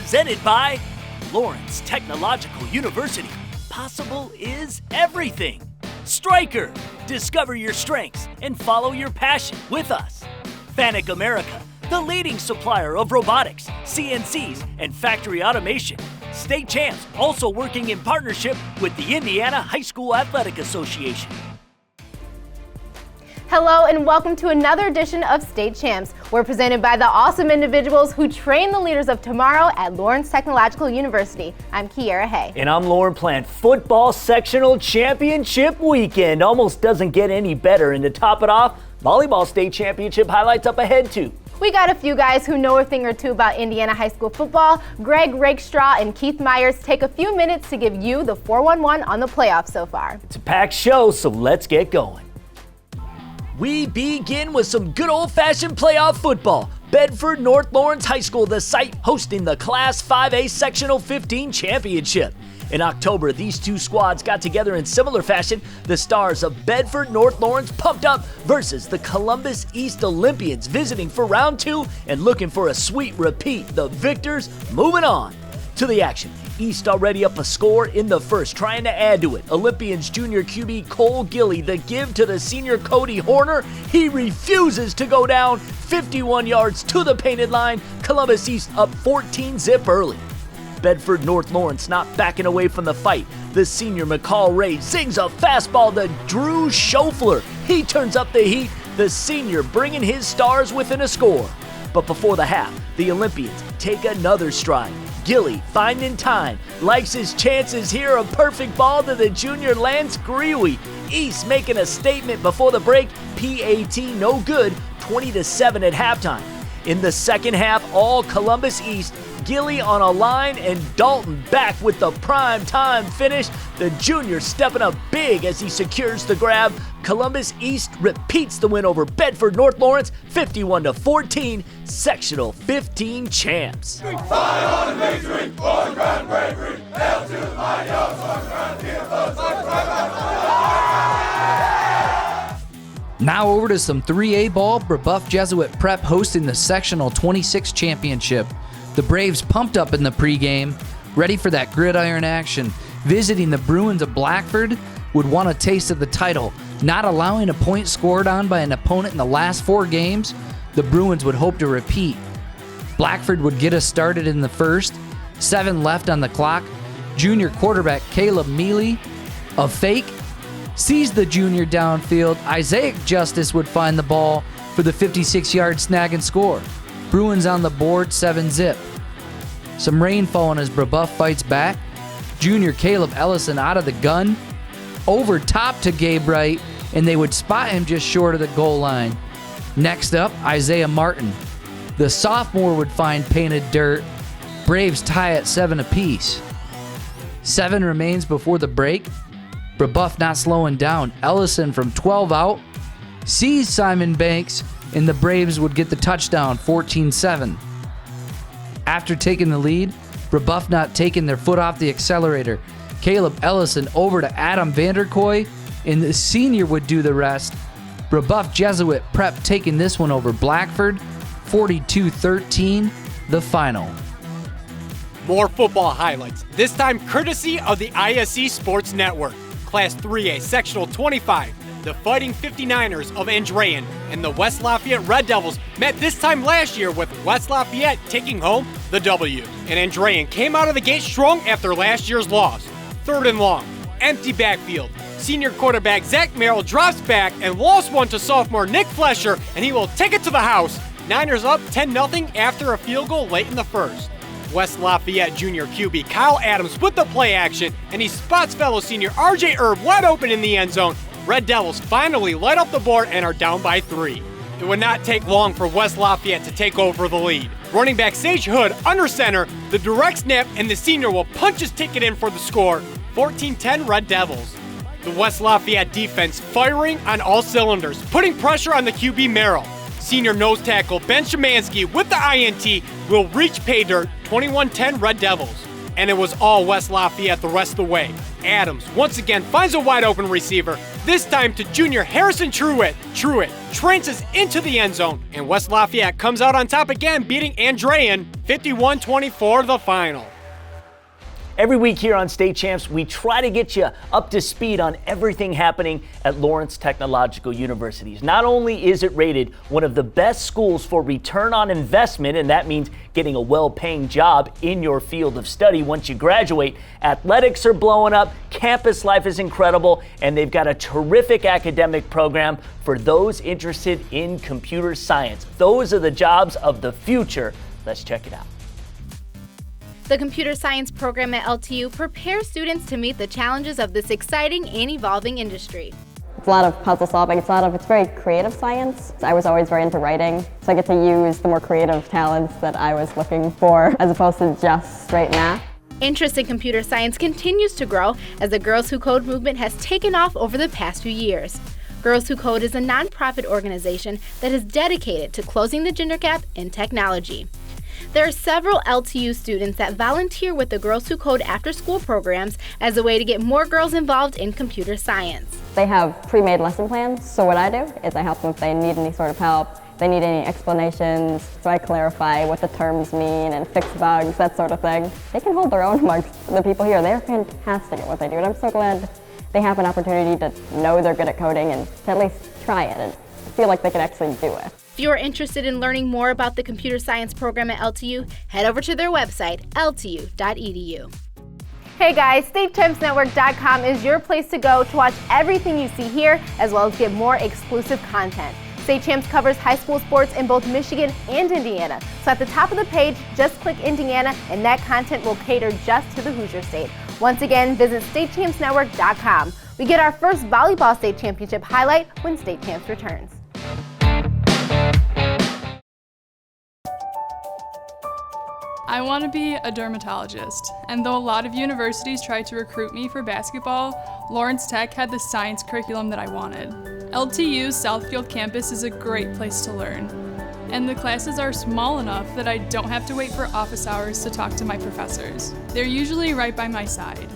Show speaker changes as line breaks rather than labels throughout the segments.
presented by Lawrence Technological University. Possible is everything. Stryker, discover your strengths and follow your passion with us. Fanuc America, the leading supplier of robotics, CNCs, and factory automation. State Champs, also working in partnership with the Indiana High School Athletic Association.
Hello and welcome to another edition of State Champs. We're presented by the awesome individuals who train the leaders of tomorrow at Lawrence Technological University. I'm Kiara Hay.
And I'm Lauren Plant. Football sectional championship weekend almost doesn't get any better. And to top it off, Volleyball State Championship highlights up ahead too.
We got a few guys who know a thing or two about Indiana high school football. Greg Rakestraw and Keith Myers take a few minutes to give you the 411 on the playoffs so far.
It's a packed show, so let's get going. We begin with some good old-fashioned playoff football. Bedford North Lawrence High School, the site hosting the Class 5A Sectional 15 Championship. In October, these two squads got together in similar fashion. The stars of Bedford North Lawrence pumped up versus the Columbus East Olympians, visiting for round 2 and looking for a sweet repeat. The victors moving on to the action. East already up a score in the first, trying to add to it. Olympians junior QB Cole Gilly, the give to the senior Cody Horner. He refuses to go down. 51 yards to the painted line. Columbus East up 14-zip early. Bedford North Lawrence not backing away from the fight. The senior McCall Ray zings a fastball to Drew Schofler. He turns up the heat. The senior bringing his stars within a score. But before the half, the Olympians take another stride. Gilly finding time, likes his chances here. A perfect ball to the junior Lance Grewe. East making a statement before the break. PAT no good, 20-7 at halftime. In the second half, all Columbus East. Gilly on a line and Dalton back with the prime time finish. The junior stepping up big as he secures the grab. Columbus East repeats the win over Bedford North Lawrence, 51-14, sectional 15 champs.
Now over to some 3A ball. Brebeuf Jesuit Prep hosting the sectional 26 championship. The Braves pumped up in the pregame, ready for that gridiron action. Visiting the Bruins of Blackford would want a taste of the title. Not allowing a point scored on by an opponent in the last 4 games, the Bruins would hope to repeat. Blackford would get us started in the first. 7 left on the clock. Junior quarterback Caleb Mealy, a fake, sees the junior downfield. Isaac Justice would find the ball for the 56-yard snag and score. Bruins on the board, 7-zip. Some rain falling as Brebeuf fights back. Junior Caleb Ellison out of the gun. Over top to Gabe Wright, and they would spot him just short of the goal line. Next up, Isaiah Martin. The sophomore would find painted dirt. Braves tie at 7 apiece. 7 remains before the break. Brebeuf not slowing down. Ellison from 12 out sees Simon Banks, and the Braves would get the touchdown, 14-7. After taking the lead, Brebeuf not taking their foot off the accelerator. Caleb Ellison over to Adam Vanderkoy, and the senior would do the rest. Brebeuf Jesuit Prep taking this one over Blackford, 42-13, the final.
More football highlights, this time courtesy of the ISC Sports Network. Class 3A, Sectional 25. The Fighting 59ers of Andrean and the West Lafayette Red Devils met this time last year, with West Lafayette taking home the W. And Andrean came out of the gate strong after last year's loss. 3rd and long, empty backfield. Senior quarterback Zach Merrill drops back and lost one to sophomore Nick Flesher, and he will take it to the house. Niners up 10-0 after a field goal late in the first. West Lafayette junior QB Kyle Adams with the play action, and he spots fellow senior RJ Erb wide open in the end zone. Red Devils finally light up the board and are down by 3. It would not take long for West Lafayette to take over the lead. Running back Sage Hood under center, the direct snap, and the senior will punch his ticket in for the score. 14-10 Red Devils. The West Lafayette defense firing on all cylinders, putting pressure on the QB Merrill. Senior nose tackle Ben Szymanski with the INT will reach pay dirt, 21-10 Red Devils. And it was all West Lafayette the rest of the way. Adams once again finds a wide open receiver. this time to junior Harrison Truitt. Truitt trances into the end zone, and West Lafayette comes out on top again, beating Andrean 51-24 the final.
Every week here on State Champs, we try to get you up to speed on everything happening at Lawrence Technological Universities. Not only is it rated one of the best schools for return on investment, and that means getting a well-paying job in your field of study once you graduate, athletics are blowing up, campus life is incredible, and they've got a terrific academic program for those interested in computer science. Those are the jobs of the future. Let's check it out.
The computer science program at LTU prepares students to meet the challenges of this exciting and evolving industry.
It's a lot of puzzle solving, it's very creative science. I was always very into writing, so I get to use the more creative talents that I was looking for as opposed to just straight math.
Interest in computer science continues to grow as the Girls Who Code movement has taken off over the past few years. Girls Who Code is a nonprofit organization that is dedicated to closing the gender gap in technology. There are several LTU students that volunteer with the Girls Who Code after-school programs as a way to get more girls involved in computer science.
They have pre-made lesson plans, so what I do is I help them if they need any sort of help, if they need any explanations, so I clarify what the terms mean and fix bugs, that sort of thing. They can hold their own amongst the people here. They're fantastic at what they do, and I'm so glad they have an opportunity to know they're good at coding and to at least try it and feel like they can actually do it.
If you are interested in learning more about the computer science program at LTU, head over to their website, ltu.edu. Hey guys, StateChampsNetwork.com is your place to go to watch everything you see here, as well as get more exclusive content. State Champs covers high school sports in both Michigan and Indiana. So at the top of the page, just click Indiana, and that content will cater just to the Hoosier State. Once again, visit StateChampsNetwork.com. We get our first Volleyball State Championship highlight when State Champs returns.
I want to be a dermatologist, and though a lot of universities tried to recruit me for basketball, Lawrence Tech had the science curriculum that I wanted. LTU's Southfield campus is a great place to learn, and the classes are small enough that I don't have to wait for office hours to talk to my professors. They're usually right by my side,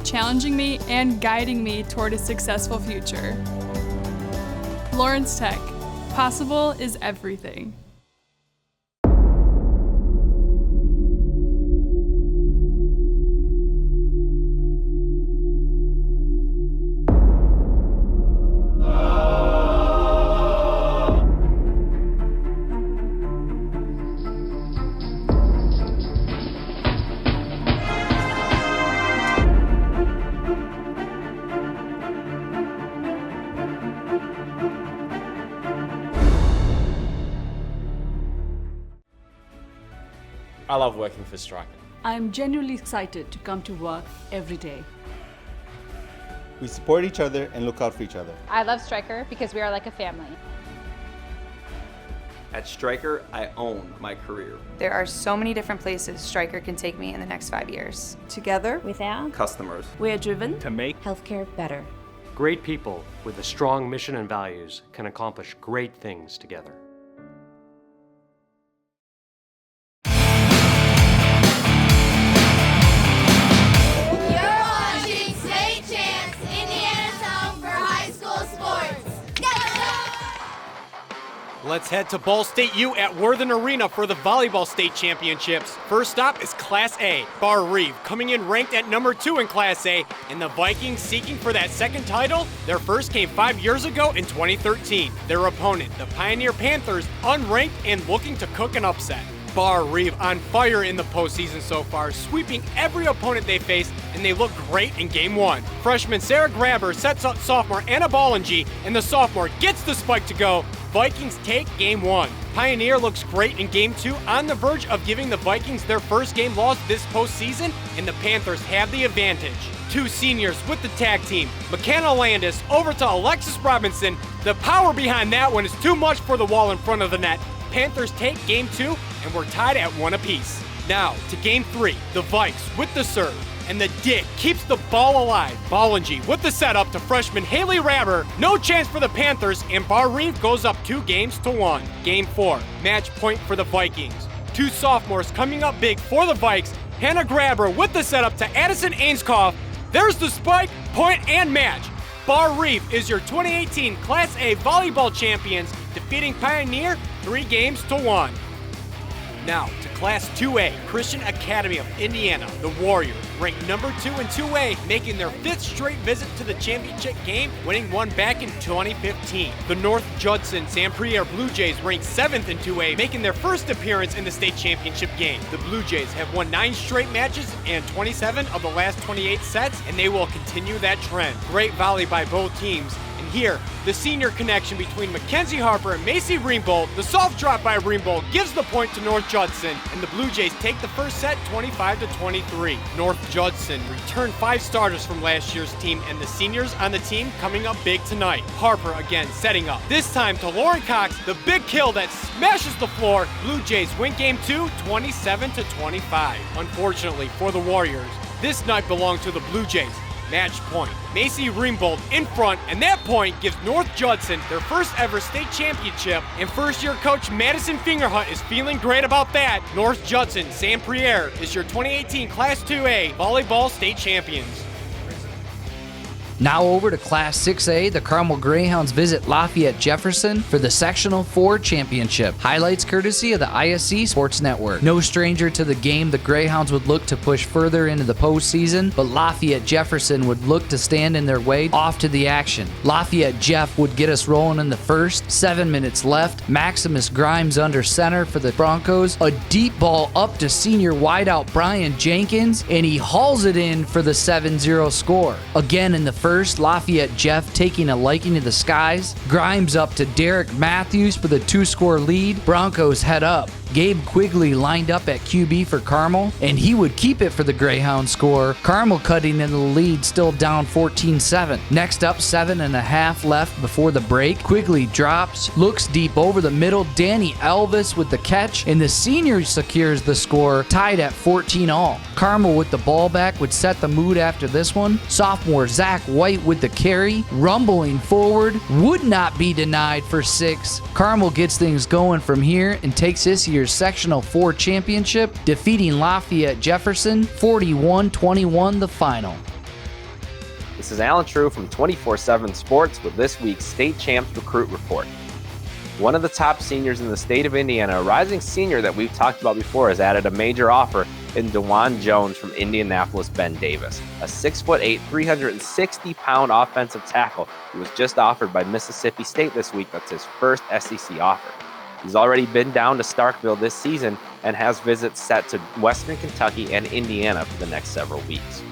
challenging me and guiding me toward a successful future. Lawrence Tech, possible is everything.
I love working for Stryker.
I'm genuinely excited to come to work every day.
We support each other and look out for each other.
I love Stryker because we are like a family.
At Stryker, I own my career.
There are so many different places Stryker can take me in the next 5 years.
Together with our
customers,
we are driven
to make
healthcare better.
Great people with a strong mission and values can accomplish great things together.
Let's head to Ball State U at Worthen Arena for the Volleyball State Championships. First stop is Class A. Bar Reeve coming in ranked at number 2 in Class A, and the Vikings seeking for that second title. Their first came 5 years ago in 2013. Their opponent, the Pioneer Panthers, unranked and looking to cook an upset. Bar Reeve on fire in the postseason so far, sweeping every opponent they faced, and they look great in Game 1. Freshman Sarah Grabber sets up sophomore Anna Bollingy, and the sophomore gets the spike to go. Vikings take Game 1. Pioneer looks great in Game 2, on the verge of giving the Vikings their first game loss this postseason, and the Panthers have the advantage. 2 seniors with the tag team, McKenna Landis over to Alexis Robinson. The power behind that one is too much for the wall in front of the net. Panthers take Game 2, and we're tied at 1 apiece. Now to Game 3, the Vikes with the serve, and the Dick keeps the ball alive. Bollingy with the setup to freshman Haley Rabber. No chance for the Panthers, and Bar Reeve goes up 2-1. Game 4, match point for the Vikings. 2 sophomores coming up big for the Vikes. Hannah Grabber with the setup to Addison Ainskoff. There's the spike, point, and match. Bar Reef is your 2018 Class A volleyball champions, defeating Pioneer 3-1. Now to Class 2A, Christian Academy of Indiana. The Warriors, ranked number 2 in 2A, making their 5th straight visit to the championship game, winning one back in 2015. The North Judson St. Pierre Blue Jays, ranked 7th in 2A, making their first appearance in the state championship game. The Blue Jays have won 9 straight matches and 27 of the last 28 sets, and they will continue that trend. Great volley by both teams. And here, the senior connection between Mackenzie Harper and Macy Ringbolt. The soft drop by Ringbolt gives the point to North Judson, and the Blue Jays take the first set 25-23. North Judson returned 5 starters from last year's team, and the seniors on the team coming up big tonight. Harper again setting up, this time to Lauren Cox, the big kill that smashes the floor. Blue Jays win game 2, 27-25. Unfortunately for the Warriors, this night belonged to the Blue Jays. Match point. Macy Ringbolt in front, and that point gives North Judson their first ever state championship, and first-year coach Madison Fingerhut is feeling great about that. North Judson St. Pierre is your 2018 Class 2A Volleyball State Champions.
Now over to Class 6A, the Carmel Greyhounds visit Lafayette Jefferson for the Sectional 4 Championship. Highlights courtesy of the ISC Sports Network. No stranger to the game, the Greyhounds would look to push further into the postseason, but Lafayette Jefferson would look to stand in their way. Off to the action. Lafayette Jeff would get us rolling in the first. 7 minutes left. Maximus Grimes under center for the Broncos. A deep ball up to senior wideout Brian Jenkins, and he hauls it in for the 7-0 score. Again in the first, Lafayette Jeff taking a liking to the skies. Grimes up to Derek Matthews for the 2-score lead. Broncos head up. Gabe Quigley lined up at QB for Carmel, and he would keep it for the Greyhound score. Carmel cutting into the lead, still down 14-7. Next up, 7.5 left before the break. Quigley drops, looks deep over the middle. Danny Elvis with the catch, and the senior secures the score, tied at 14-all. Carmel with the ball back would set the mood after this one. Sophomore Zach White with the carry, rumbling forward, would not be denied for 6. Carmel gets things going from here and takes this year's Sectional 4 championship, defeating Lafayette Jefferson 41-21 the final.
This is Alan True from 24/7 Sports with this week's State Champs Recruit Report. One of the top seniors in the state of Indiana, a rising senior that we've talked about before, has added a major offer in DeJuan Jones from Indianapolis Ben Davis, a 6'8", 360-pound offensive tackle who was just offered by Mississippi State this week. That's his first SEC offer. He's already been down to Starkville this season and has visits set to Western Kentucky and Indiana for the next several weeks.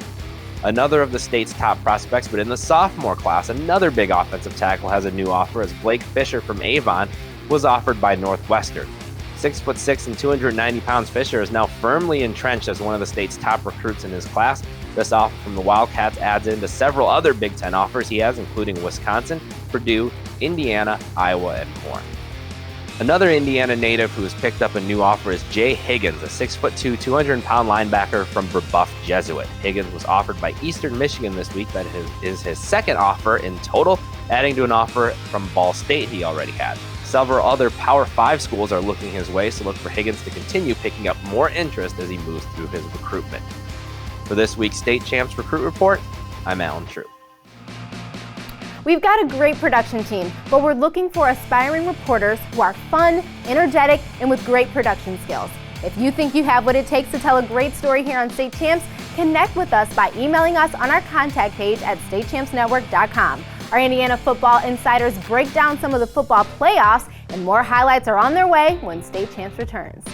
Another of the state's top prospects, but in the sophomore class, another big offensive tackle has a new offer as Blake Fisher from Avon was offered by Northwestern. 6'6" and 290 pounds, Fisher is now firmly entrenched as one of the state's top recruits in his class. This offer from the Wildcats adds into several other Big Ten offers he has, including Wisconsin, Purdue, Indiana, Iowa, and more. Another Indiana native who has picked up a new offer is Jay Higgins, a 6'2", 200-pound linebacker from Brebeuf Jesuit. Higgins was offered by Eastern Michigan this week. That is his second offer in total, adding to an offer from Ball State he already had. Several other Power 5 schools are looking his way, so look for Higgins to continue picking up more interest as he moves through his recruitment. For this week's State Champs Recruit Report, I'm Alan True.
We've got a great production team, but we're looking for aspiring reporters who are fun, energetic, and with great production skills. If you think you have what it takes to tell a great story here on State Champs, connect with us by emailing us on our contact page at statechampsnetwork.com. Our Indiana football insiders break down some of the football playoffs, and more highlights are on their way when State Champs returns.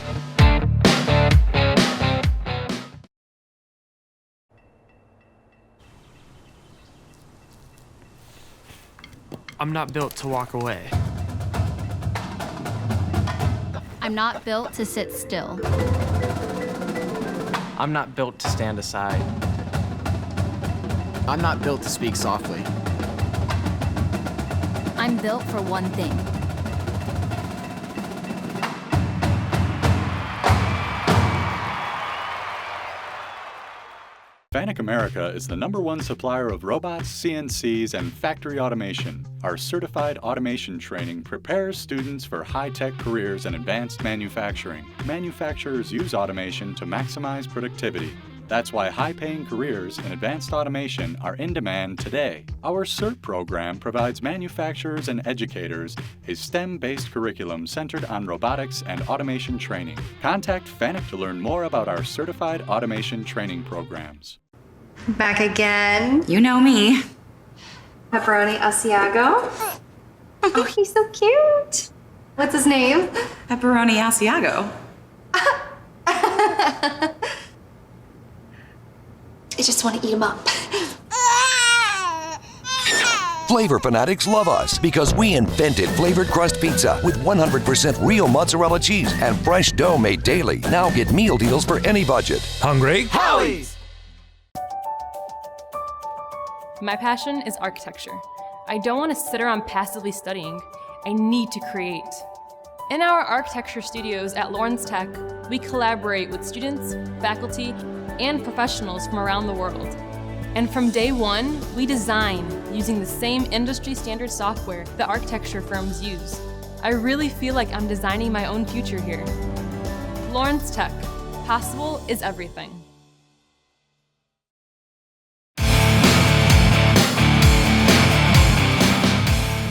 I'm not built to walk away.
I'm not built to sit still.
I'm not built to stand aside.
I'm not built to speak softly.
I'm built for one thing.
Fanuc America is the #1 supplier of robots, CNCs, and factory automation. Our certified automation training prepares students for high-tech careers in advanced manufacturing. Manufacturers use automation to maximize productivity. That's why high-paying careers in advanced automation are in demand today. Our CERT program provides manufacturers and educators a STEM-based curriculum centered on robotics and automation training. Contact FANUC to learn more about our certified automation training programs.
Back again.
You know me.
Pepperoni Asiago. Oh, he's so cute. What's his name?
Pepperoni Asiago.
I just want to eat him up.
Flavor fanatics love us because we invented flavored crust pizza with 100% real mozzarella cheese and fresh dough made daily. Now get meal deals for any budget.
Hungry?
Howie's! My passion is architecture. I don't want to sit around passively studying. I need to create. In our architecture studios at Lawrence Tech, we collaborate with students, faculty, and professionals from around the world. And from day one, we design using the same industry standard software that architecture firms use. I really feel like I'm designing my own future here. Lawrence Tech, possible is everything.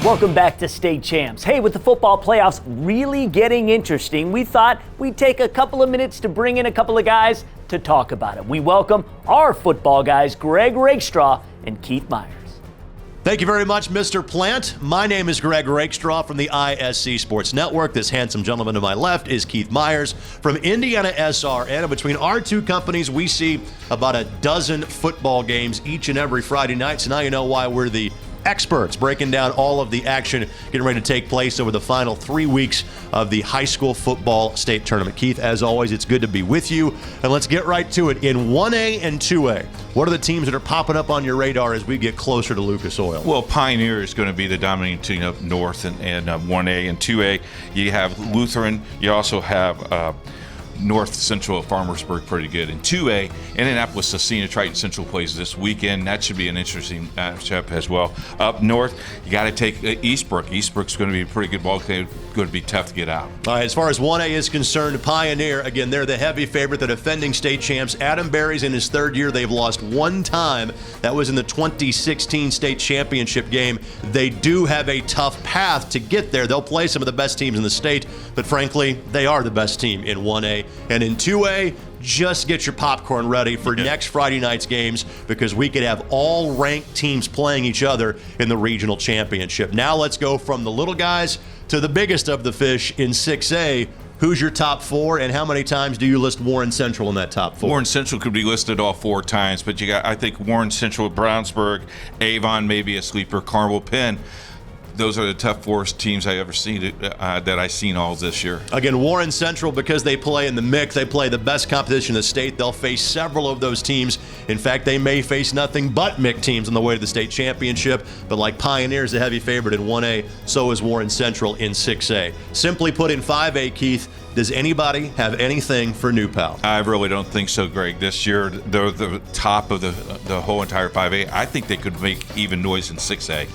Welcome back to State Champs. Hey, with the football playoffs really getting interesting, we thought we'd take a couple of minutes to bring in a couple of guys to talk about it. We welcome our football guys, Greg Rakestraw and Keith Myers.
Thank you very much, Mr. Plant. My name is Greg Rakestraw from the ISC Sports Network. This handsome gentleman to my left is Keith Myers from Indiana SRN. And between our two companies, we see about a dozen football games each and every Friday night. So now you know why we're the experts breaking down all of the action getting ready to take place over the final 3 weeks of the high school football state tournament. Keith, as always, it's good to be with you. And let's get right to it. In 1A and 2A, what are the teams that are popping up on your radar as we get closer to Lucas Oil?
Well, Pioneer is going to be the dominating team up north and 1A and 2A. You have Lutheran. You also have North Central Farmersburg pretty good. In 2A, Indianapolis Scecina Triton Central plays this weekend. That should be an interesting matchup as well. Up north, you got to take Eastbrook. Eastbrook's going to be a pretty good ball game. Going to be tough to get out.
All right, as far as 1A is concerned, Pioneer, again, they're the heavy favorite, the defending state champs. Adam Berry's in his third year. They've lost one time. That was in the 2016 state championship game. They do have a tough path to get there. They'll play some of the best teams in the state, but frankly, they are the best team in 1A. And in 2A, just get your popcorn ready for next Friday night's games because we could have all ranked teams playing each other in the regional championship. Now let's go from the little guys to the biggest of the fish in 6A. Who's your top four, and how many times do you list Warren Central in that top four?
Warren Central could be listed all 4 times, but you got, I think, Warren Central, Brownsburg, Avon, maybe a sleeper, Carmel, Penn. Those are the tough 4 teams I've ever seen that I've seen all this year.
Again, Warren Central, because they play in the mix, they play the best competition in the state. They'll face several of those teams. In fact, they may face nothing but MIC teams on the way to the state championship. But like Pioneer is a heavy favorite in 1A, so is Warren Central in 6A. Simply put, in 5A, Keith, does anybody have anything for New Pal?
I really don't think so, Greg. This year, they're the top of the whole entire 5A. I think they could make even noise in 6A.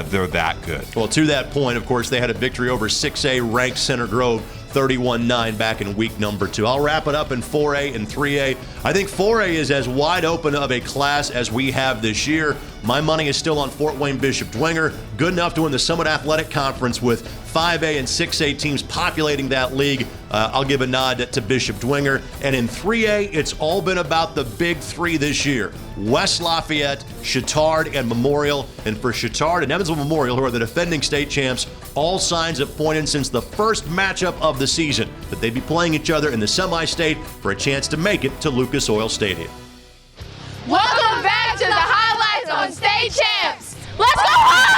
They're that good.
Well, to that point, of course, they had a victory over 6A ranked Center Grove, 31-9 back in week number 2. I'll wrap it up in 4A and 3A. I think 4A is as wide open of a class as we have this year. My money is still on Fort Wayne Bishop Dwenger, good enough to win the Summit Athletic Conference with 5A and 6A teams populating that league. I'll give a nod to Bishop Dwenger. And in 3A, it's all been about the big 3 this year. West Lafayette, Chittard, and Memorial. And for Chittard and Evansville Memorial, who are the defending state champs, all signs have pointed since the first matchup of the season that they'd be playing each other in the semi-state for a chance to make it to Lucas Oil Stadium.
Welcome back to the highlights on State Champs. Let's go home!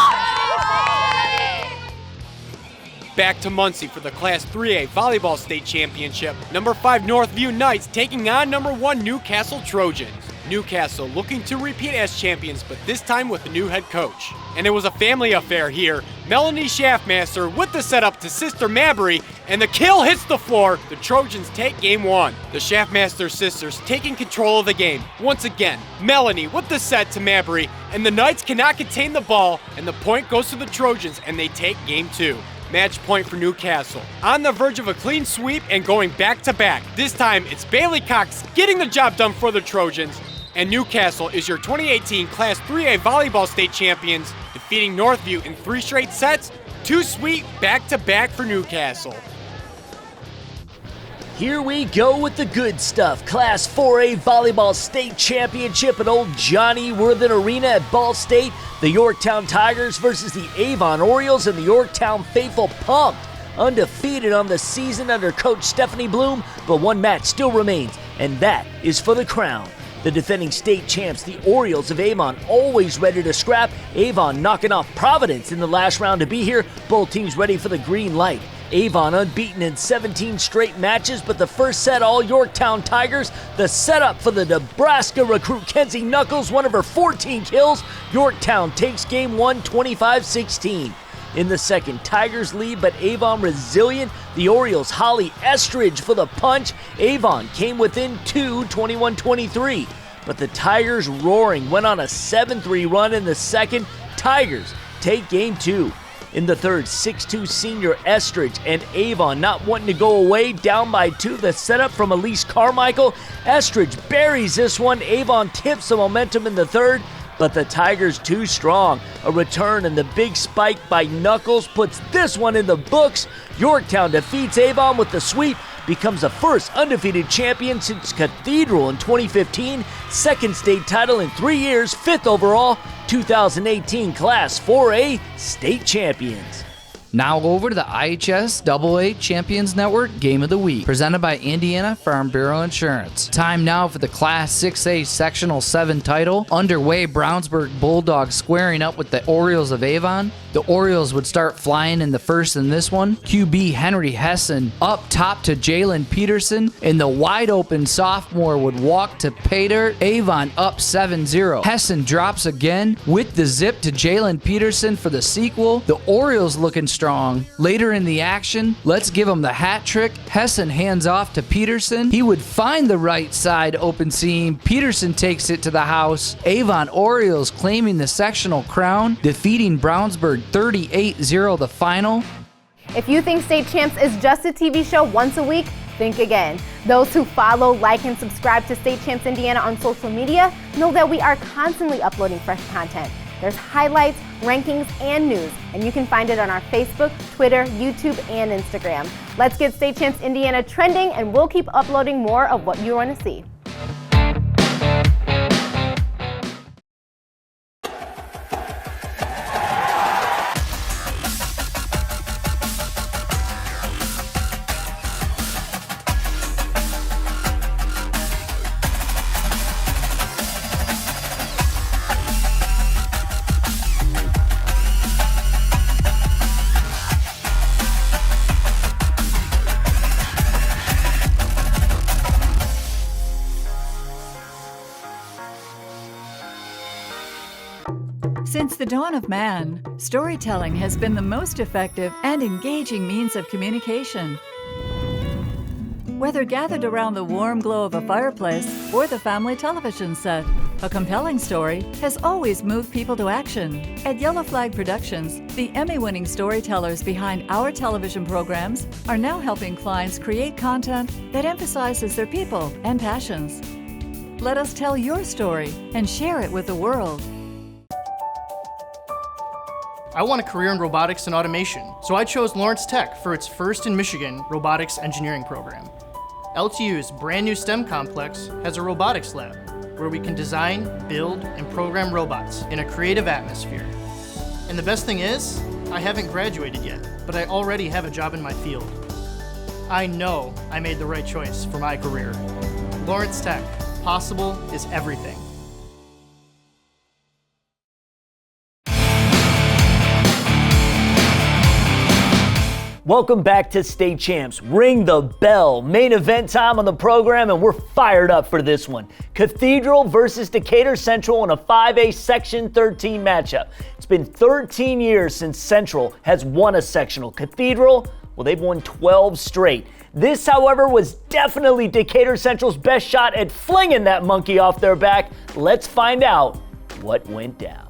Back to Muncie for the Class 3A Volleyball State Championship. Number 5 Northview Knights taking on number 1 Newcastle Trojans. Newcastle looking to repeat as champions, but this time with a new head coach. And it was a family affair here. Melanie Schaffmaster with the setup to sister Mabry, and the kill hits the floor. The Trojans take game 1. The Schaffmaster sisters taking control of the game. Once again, Melanie with the set to Mabry, and the Knights cannot contain the ball, and the point goes to the Trojans, and they take game 2. Match point for Newcastle. On the verge of a clean sweep and going back-to-back. This time, it's Bailey Cox getting the job done for the Trojans. And Newcastle is your 2018 Class 3A Volleyball State Champions, defeating Northview in 3 straight sets. 2 sweep back-to-back for Newcastle.
Here we go with the good stuff. Class 4A Volleyball State Championship at Old Johnny Worthen Arena at Ball State. The Yorktown Tigers versus the Avon Orioles, and the Yorktown faithful pumped. Undefeated on the season under Coach Stephanie Bloom, but one match still remains, and that is for the crown. The defending state champs, the Orioles of Avon, always ready to scrap. Avon knocking off Providence in the last round to be here. Both teams ready for the green light. Avon unbeaten in 17 straight matches, but the first set all Yorktown Tigers. The setup for the Nebraska recruit Kenzie Knuckles, one of her 14 kills. Yorktown takes game 1 25-16. In the second, Tigers lead, but Avon resilient. The Orioles' Holly Estridge for the punch. Avon came within 2 21-23, but the Tigers roaring went on a 7-3 run in the second. Tigers take game 2. In the third, 6'2" senior Estridge and Avon not wanting to go away, down by 2. The setup from Elise Carmichael. Estridge buries this one. Avon tips the momentum in the third, but the Tigers too strong. A return and the big spike by Knuckles puts this one in the books. Yorktown defeats Avon with the sweep, becomes the first undefeated champion since Cathedral in 2015, second state title in 3 years, 5th overall, 2018 Class 4A state champions.
Now over to the IHS AA Champions Network Game of the Week, presented by Indiana Farm Bureau Insurance. Time now for the Class 6A Sectional 7 title. Underway, Brownsburg Bulldogs squaring up with the Orioles of Avon. The Orioles would start flying in the first in this one. QB Henry Hessen up top to Jalen Peterson, and the wide open sophomore would walk to Pater. Avon up 7-0. Hessen drops again with the zip to Jalen Peterson for the sequel. The Orioles looking strong. Later in the action, let's give him the hat trick. Hessen hands off to Peterson. He would find the right side open seam. Peterson takes it to the house. Avon Orioles claiming the sectional crown, defeating Brownsburg 38-0 the final.
If you think State Champs is just a TV show once a week, think again. Those who follow, like, and subscribe to State Champs Indiana on social media know that we are constantly uploading fresh content. There's highlights, rankings, and news, and you can find it on our Facebook, Twitter, YouTube, and Instagram. Let's get State Champs Indiana trending, and we'll keep uploading more of what you want to see.
Since the dawn of man, storytelling has been the most effective and engaging means of communication. Whether gathered around the warm glow of a fireplace or the family television set, a compelling story has always moved people to action. At Yellow Flag Productions, the Emmy-winning storytellers behind our television programs are now helping clients create content that emphasizes their people and passions. Let us tell your story and share it with the world.
I want a career in robotics and automation, so I chose Lawrence Tech for its first in Michigan robotics engineering program. LTU's brand new STEM complex has a robotics lab where we can design, build, and program robots in a creative atmosphere. And the best thing is, I haven't graduated yet, but I already have a job in my field. I know I made the right choice for my career. Lawrence Tech, possible is everything.
Welcome back to State Champs. Ring the bell. Main event time on the program, and we're fired up for this one. Cathedral versus Decatur Central in a 5A Section 13 matchup. It's been 13 years since Central has won a sectional. Cathedral, well, they've won 12 straight. This, however, was definitely Decatur Central's best shot at flinging that monkey off their back. Let's find out what went down.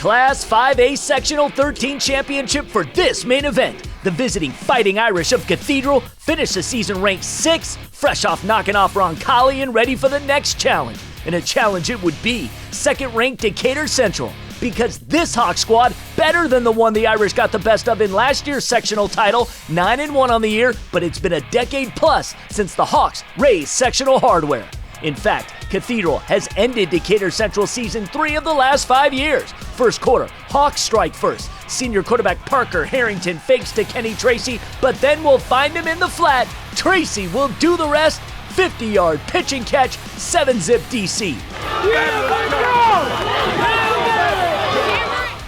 Class 5A Sectional 13 Championship for this main event. The visiting Fighting Irish of Cathedral finished the season ranked 6th, fresh off knocking off Roncalli and ready for the next challenge. And a challenge it would be, second-ranked Decatur Central. Because this Hawk squad, better than the one the Irish got the best of in last year's sectional title, 9-1 on the year, but it's been a decade plus since the Hawks raised sectional hardware. In fact, Cathedral has ended Decatur Central season 3 of the last 5 years. First quarter, Hawks strike first. Senior quarterback Parker Harrington fakes to Kenny Tracy, but then we'll find him in the flat. Tracy will do the rest. 50-yard pitch and catch, 7-zip DC.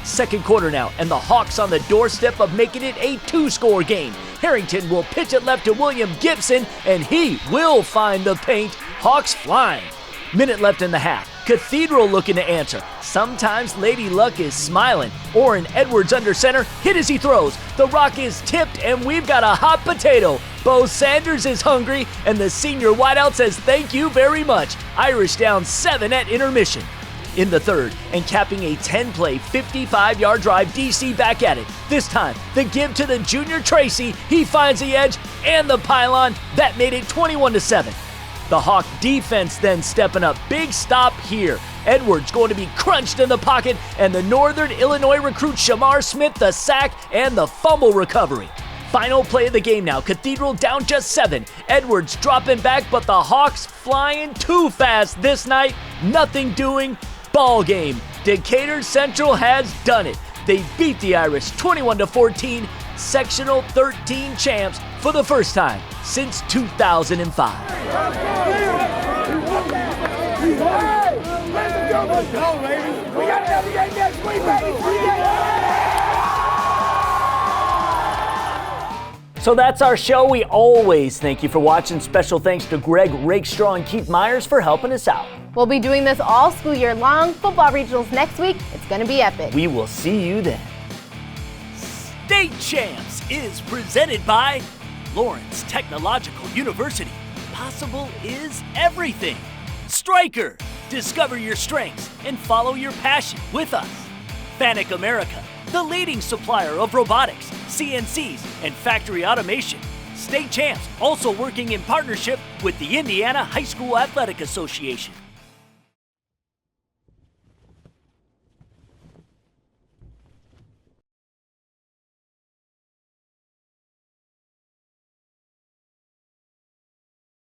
Second quarter now, and the Hawks on the doorstep of making it a 2-score game. Harrington will pitch it left to William Gibson, and he will find the paint. Hawks flying. Minute left in the half. Cathedral looking to answer. Sometimes Lady Luck is smiling. Orrin Edwards under center, hit as he throws. The rock is tipped, and we've got a hot potato. Bo Sanders is hungry, and the senior wideout says thank you very much. Irish down 7 at intermission. In the third, and capping a 10-play, 55-yard drive, DC back at it. This time, the give to the junior Tracy. He finds the edge and the pylon. That made it 21-7. The Hawk defense then stepping up. Big stop here. Edwards going to be crunched in the pocket, and the Northern Illinois recruit Shamar Smith the sack and the fumble recovery. Final play of the game now. Cathedral down just 7. Edwards dropping back, but the Hawks flying too fast this night. Nothing doing. Ball game. Decatur Central has done it. They beat the Irish 21-14, sectional 13 champs for the first time since 2005. So that's our show. We always thank you for watching. Special thanks to Greg Rakestraw and Keith Myers for helping us out.
We'll be doing this all school year long. Football regionals next week. It's going to be epic.
We will see you then. State Champs is presented by Lawrence Technological University. Possible is everything. Stryker, discover your strengths and follow your passion with us. Fanuc America, the leading supplier of robotics, CNCs, and factory automation. State Champs also working in partnership with the Indiana High School Athletic Association.